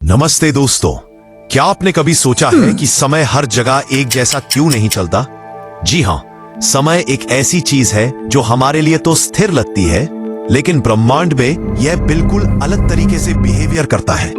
नमस्ते दोस्तों, क्या आपने कभी सोचा है कि समय हर जगह एक जैसा क्यों नहीं चलता? जी हाँ, समय एक ऐसी चीज है जो हमारे लिए तो स्थिर लगती है, लेकिन ब्रह्मांड में यह बिल्कुल अलग तरीके से बिहेवियर करता है।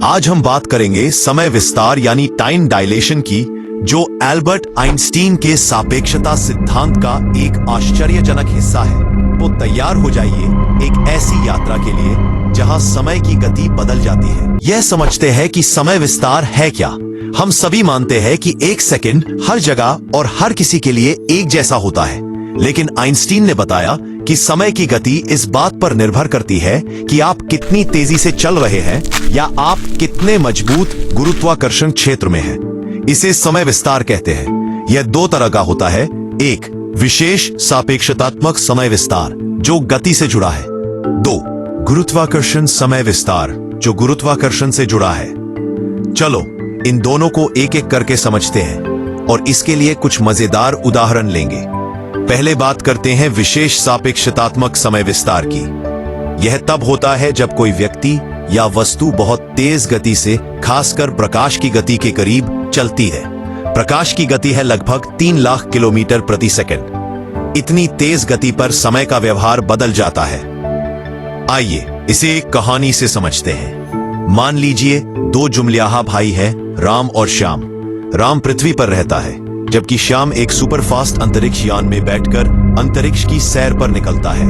आज हम बात करेंगे समय विस्तार यानी टाइम डायलेशन की, जो एल्बर्ट आइंस्टीन के सापेक्षता सिद्धांत का एक आश्चर्यजनक हिस्सा है। तो तैयार हो जाइए एक ऐसी यात्रा के लिए जहां समय की गति बदल जाती है। यह समझते हैं कि समय विस्तार है क्या। हम सभी मानते हैं कि एक सेकंड हर जगह और हर किसी के लिए एक जैसा होता है, लेकिन आइंस्टीन ने बताया कि समय की गति इस बात पर निर्भर करती है कि आप कितनी तेजी से चल रहे हैं या आप कितने मजबूत गुरुत्वाकर्षण क्षेत्र में हैं। इसे समय विस्तार कहते हैं। यह दो तरह का होता है। एक, विशेष सापेक्षतात्मक समय विस्तार जो गति से जुड़ा है। दो, गुरुत्वाकर्षण समय विस्तार जो गुरुत्वाकर्षण से जुड़ा है। चलो इन दोनों को एक एक करके समझते हैं और इसके लिए कुछ मजेदार उदाहरण लेंगे। पहले बात करते हैं विशेष सापेक्षतात्मक समय विस्तार की। यह तब होता है जब कोई व्यक्ति या वस्तु बहुत तेज गति से, खासकर प्रकाश की गति के करीब चलती है। प्रकाश की गति है लगभग 3 लाख किलोमीटर प्रति सेकंड। इतनी तेज गति पर समय का व्यवहार बदल जाता है। आइए इसे एक कहानी से समझते हैं। मान लीजिए दो जुमल्याहा भाई हैं, राम और श्याम। राम पृथ्वी पर रहता है, जबकि श्याम एक सुपरफास्ट अंतरिक्ष यान में बैठकर अंतरिक्ष की सैर पर निकलता है।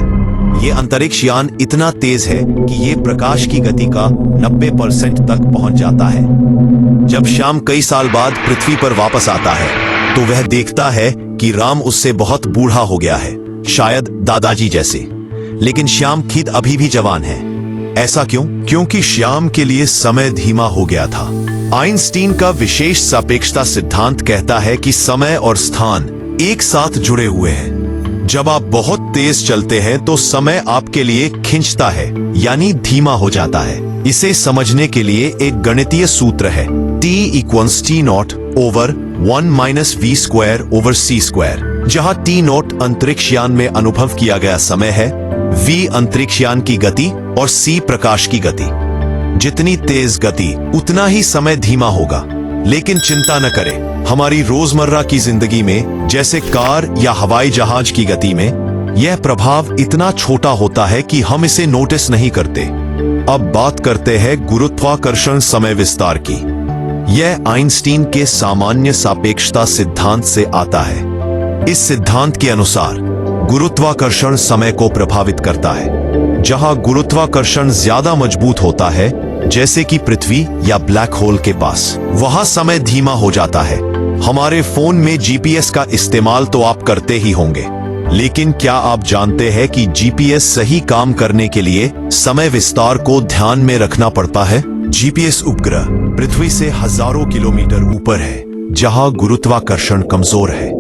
ये अंतरिक्ष यान इतना तेज है कि ये प्रकाश की गति का 90% तक पहुंच जाता है। जब श्याम कई साल बाद पृथ्वी पर वापस आता है, तो वह देखता है कि राम उससे बहुत बूढ़ा हो गया है, शायद दादाजी जैसे। लेकिन श्याम खुद अभी भी जवान है। ऐसा क्यों? क्योंकि श्याम के लिए समय धीमा हो गया था। आइंस्टीन का विशेष सापेक्षता सिद्धांत कहता है कि समय और स्थान एक साथ जुड़े हुए हैं। जब आप बहुत तेज चलते हैं तो समय आपके लिए खिंचता है, यानी धीमा हो जाता है। इसे समझने के लिए एक गणितीय सूत्र है, T = T0/1 - v²/c², जहां T0 अंतरिक्ष यान में अनुभव किया गया समय है, v अंतरिक्ष यान की गति और c प्रकाश की गति। जितनी तेज गति उतना ही समय धीमा होगा। लेकिन चिंता न करें, हमारी रोजमर्रा की जिंदगी में, जैसे कार या हवाई जहाज की गति में, यह प्रभाव इतना छोटा होता है कि हम इसे नोटिस नहीं करते। अब बात करते हैं गुरुत्वाकर्षण समय विस्तार की। यह आइंस्टीन के सामान्य सापेक्षता सिद्धांत से आता है। इस सिद्धांत के अनुसार गुरुत्वाकर्षण समय को प्रभावित करता है। जहां गुरुत्वाकर्षण ज्यादा मजबूत होता है, जैसे कि पृथ्वी या ब्लैक होल के पास, वहां समय धीमा हो जाता है। हमारे फोन में जीपीएस का इस्तेमाल तो आप करते ही होंगे, लेकिन क्या आप जानते हैं कि जीपीएस सही काम करने के लिए समय विस्तार को ध्यान में रखना पड़ता है? जीपीएस उपग्रह पृथ्वी से हजारों किलोमीटर ऊपर है, जहां गुरुत्वाकर्षण कमजोर है।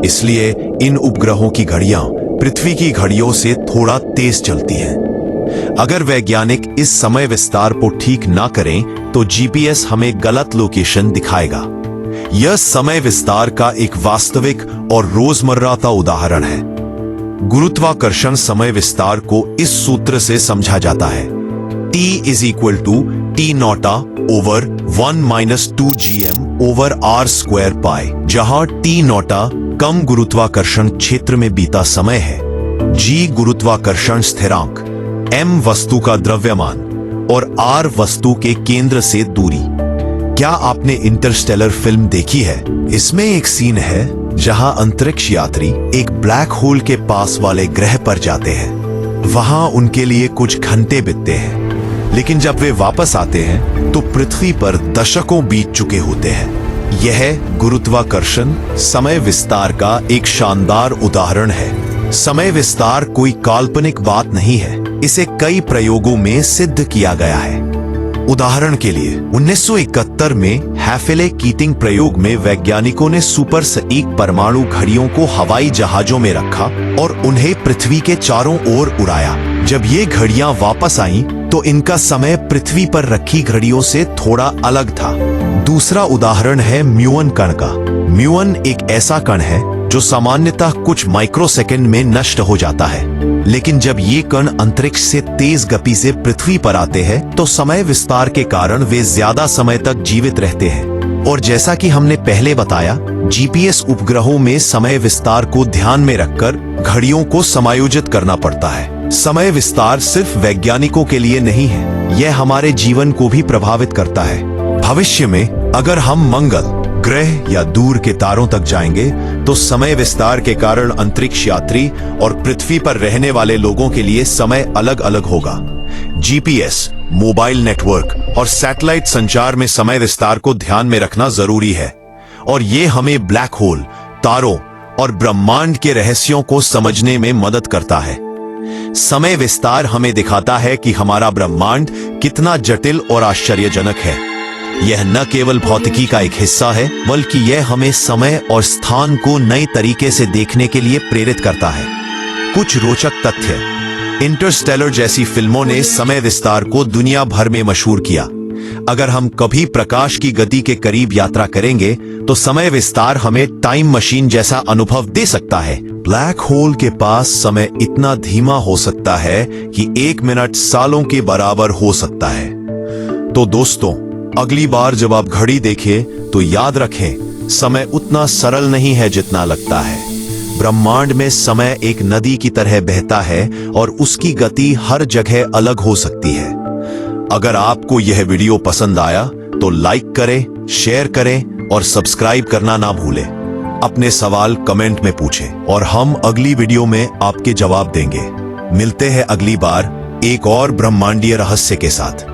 इसलिए इन उपग्रहों की घड़ियां पृथ्वी की घड़ियों से थोड़ा तेज चलती हैं। अगर वैज्ञानिक इस समय विस्तार को ठीक ना करें तो जीपीएस हमें गलत लोकेशन दिखाएगा। यह समय विस्तार का एक वास्तविक और रोजमर्रा का उदाहरण है। गुरुत्वाकर्षण समय विस्तार को इस सूत्र से समझा जाता है, T = T0/1 - 2gm/r²π, जहां T0 कम गुरुत्वाकर्षण क्षेत्र में बीता समय है, g गुरुत्वाकर्षण स्थिरांक, m वस्तु का द्रव्यमान और r वस्तु के केंद्र से दूरी। क्या आपने इंटरस्टेलर फिल्म देखी है? इसमें एक सीन है जहां अंतरिक्ष यात्री एक ब्लैक होल के पास वाले ग्रह पर जाते हैं। वहां उनके लिए कुछ घंटे बीतते हैं, लेकिन जब वे वापस आते हैं तो पृथ्वी पर दशकों बीत चुके होते हैं। यह गुरुत्वाकर्षण समय विस्तार का एक शानदार उदाहरण है। समय विस्तार कोई काल्पनिक बात नहीं है, इसे कई प्रयोगों में सिद्ध किया गया है। उदाहरण के लिए 1971 में हैफेले कीटिंग प्रयोग में वैज्ञानिकों ने सुपरसोनिक परमाणु घड़ियों को हवाई जहाजों में रखा और उन्हें पृथ्वी के चारों ओर उड़ाया। जब ये घड़ियां वापस आईं, तो इनका समय पृथ्वी पर रखी घड़ियों से थोड़ा अलग था। दूसरा उदाहरण है म्यूऑन कण का। म्यूऑन एक ऐसा कण है जो सामान्यतः कुछ माइक्रोसेकंड में नष्ट हो जाता है, लेकिन जब ये कण अंतरिक्ष से तेज गति से पृथ्वी पर आते हैं तो समय विस्तार के कारण वे ज्यादा समय तक जीवित रहते हैं। और जैसा कि हमने पहले बताया, जीपीएस उपग्रहों में समय विस्तार को ध्यान में रखकर घड़ियों को समायोजित करना पड़ता है। समय विस्तार सिर्फ वैज्ञानिकों के लिए नहीं है, यह हमारे जीवन को भी प्रभावित करता है। भविष्य में अगर हम मंगल ग्रह या दूर के तारों तक जाएंगे तो समय विस्तार के कारण अंतरिक्ष यात्री और पृथ्वी पर रहने वाले लोगों के लिए समय अलग अलग होगा। जीपीएस, मोबाइल नेटवर्क और सैटेलाइट संचार में समय विस्तार को ध्यान में रखना जरूरी है, और ये हमें ब्लैक होल, तारों और ब्रह्मांड के रहस्यों को समझने में मदद करता है। समय विस्तार हमें दिखाता है कि हमारा ब्रह्मांड कितना जटिल और आश्चर्यजनक है। यह न केवल भौतिकी का एक हिस्सा है, बल्कि यह हमें समय और स्थान को नए तरीके से देखने के लिए प्रेरित करता है। कुछ रोचक तथ्य। इंटरस्टेलर जैसी फिल्मों ने समय विस्तार को दुनिया भर में मशहूर किया। अगर हम कभी प्रकाश की गति के करीब यात्रा करेंगे तो समय विस्तार हमें टाइम मशीन जैसा अनुभव दे सकता है। ब्लैक होल के पास समय इतना धीमा हो सकता है कि 1 मिनट सालों के बराबर हो सकता है। तो दोस्तों, अगली बार जब आप घड़ी देखें तो याद रखें, समय उतना सरल नहीं है जितना लगता है। ब्रह्मांड में समय एक नदी की तरह बहता है और उसकी गति हर जगह अलग हो सकती है। अगर आपको यह वीडियो पसंद आया तो लाइक करें, शेयर करें और सब्सक्राइब करना ना भूलें। अपने सवाल कमेंट में पूछें और हम अगली वीडियो में आपके जवाब देंगे। मिलते हैं अगली बार एक और ब्रह्मांडीय रहस्य के साथ।